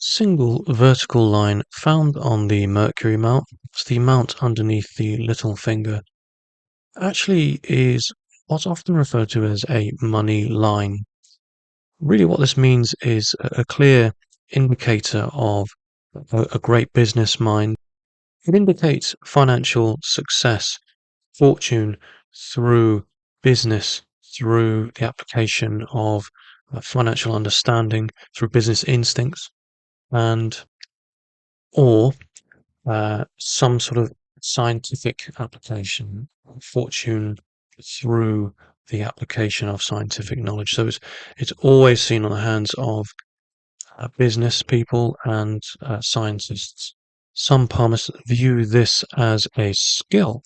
Single vertical line found on the Mercury mount, it's the mount underneath the little finger, actually is what's often referred to as a money line. Really, what this means is a clear indicator of a great business mind. It indicates financial success, fortune through business, through the application of financial understanding, through business instincts, and or some sort of scientific application, fortune through the application of scientific knowledge. So it's always seen on the hands of business people and scientists. Some palmists view this as a skill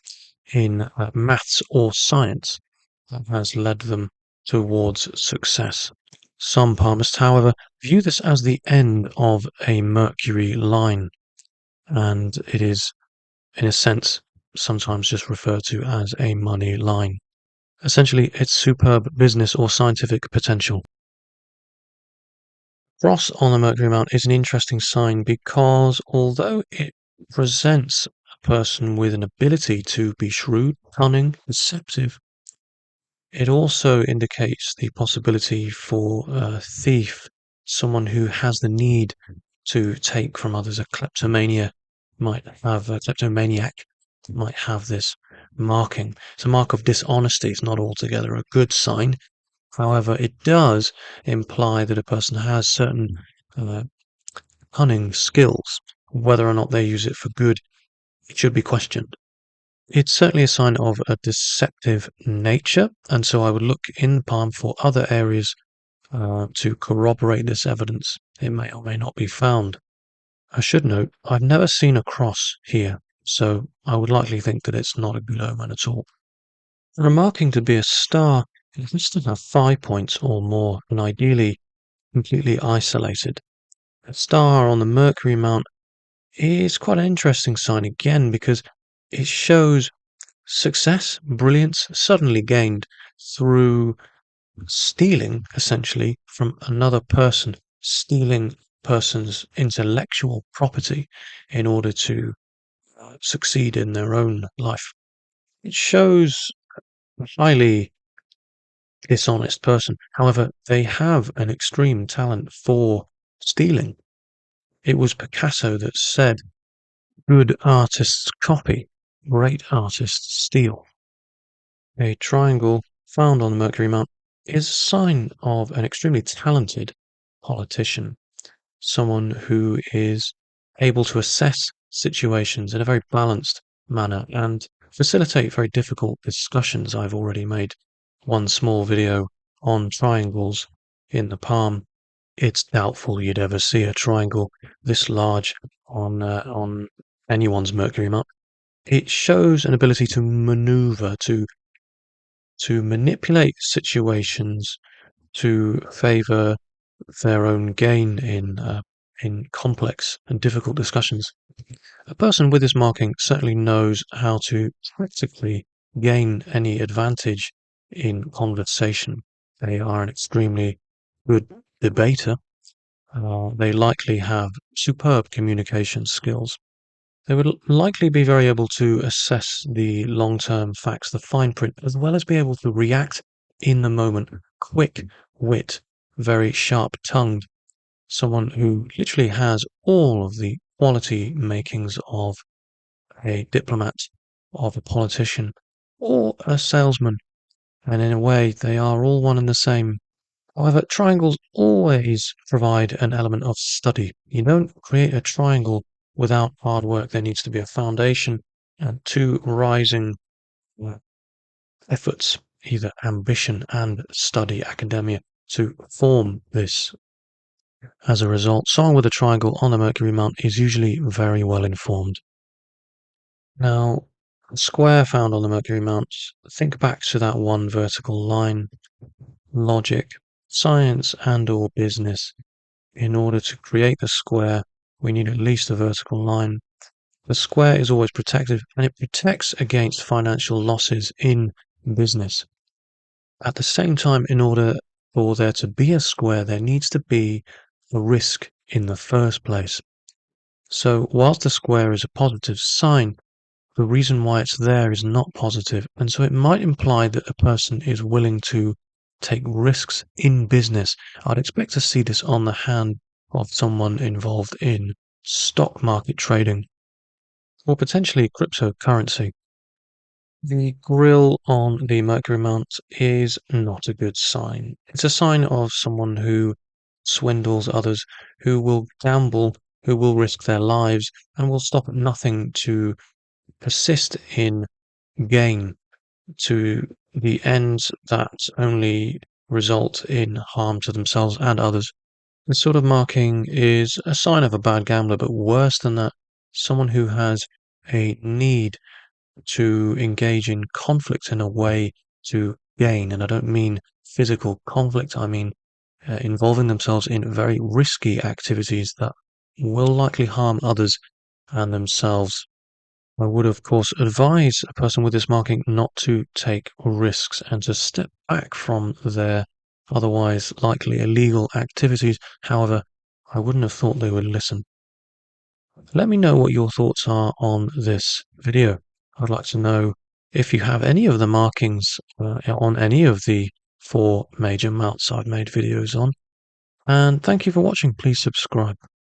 in maths or science that has led them towards success. Some palmists, however, view this as the end of a Mercury line, and it is, in a sense, sometimes just referred to as a money line. Essentially, it's superb business or scientific potential. Cross on the Mercury mount is an interesting sign because although it presents a person with an ability to be shrewd, cunning, deceptive, it also indicates the possibility for a thief, someone who has the need to take from others. A kleptomaniac might have this marking. It's a mark of dishonesty. It's not altogether a good sign. However, it does imply that a person has certain uh, cunning skills. Whether or not they use it for good, it should be questioned. It's certainly a sign of a deceptive nature, and so I would look in the palm for other areas to corroborate this evidence. It may or may not be found. I should note, I've never seen a cross here, so I would likely think that it's not a good omen at all. For a marking to be a star, it has to have 5 points or more, and ideally completely isolated. A star on the Mercury mount is quite an interesting sign again because it shows success, brilliance suddenly gained through stealing, essentially, from another person, stealing person's intellectual property in order to succeed in their own life. It shows a highly dishonest person. However, they have an extreme talent for stealing. It was Picasso that said, "Good artists copy, great artists steal." A triangle found on the Mercury mount is a sign of an extremely talented politician, someone who is able to assess situations in a very balanced manner and facilitate very difficult discussions. I've already made one small video on triangles in the palm. It's doubtful you'd ever see a triangle this large on anyone's Mercury map. It shows an ability to maneuver, to manipulate situations to favor their own gain in complex and difficult discussions. A person with this marking certainly knows how to practically gain any advantage in conversation. They are an extremely good debater. They likely have superb communication skills. They would likely be very able to assess the long-term facts, the fine print, as well as be able to react in the moment. Quick wit, very sharp-tongued, someone who literally has all of the quality makings of a diplomat, of a politician, or a salesman. And in a way, they are all one and the same. However, triangles always provide an element of study. You don't create a triangle without hard work. There needs to be a foundation and two rising uh, efforts, either ambition and study, academia, to form this. As a result, someone with a triangle on the Mercury mount is usually very well informed. Now, a square found on the Mercury mount, think back to that one vertical line, logic, science and/or business. In order to create the square, we need at least a vertical line. The square is always protective, and it protects against financial losses in business. At the same time, in order for there to be a square, there needs to be a risk in the first place. So whilst the square is a positive sign, the reason why it's there is not positive, and so it might imply that a person is willing to take risks in business. I'd expect to see this on the hand of someone involved in stock market trading or potentially cryptocurrency. The grille on the Mercury mount is not a good sign. It's a sign of someone who swindles others, who will gamble, who will risk their lives, and will stop at nothing to persist in gain to the ends that only result in harm to themselves and others. This sort of marking is a sign of a bad gambler, but worse than that, someone who has a need to engage in conflict in a way to gain. And I don't mean physical conflict, I mean involving themselves in very risky activities that will likely harm others and themselves. I would, of course, advise a person with this marking not to take risks and to step back from their otherwise likely illegal activities. However, I wouldn't have thought they would listen. Let me know what your thoughts are on this video. I'd like to know if you have any of the markings on any of the four major mounts I've made videos on. And thank you for watching. Please subscribe.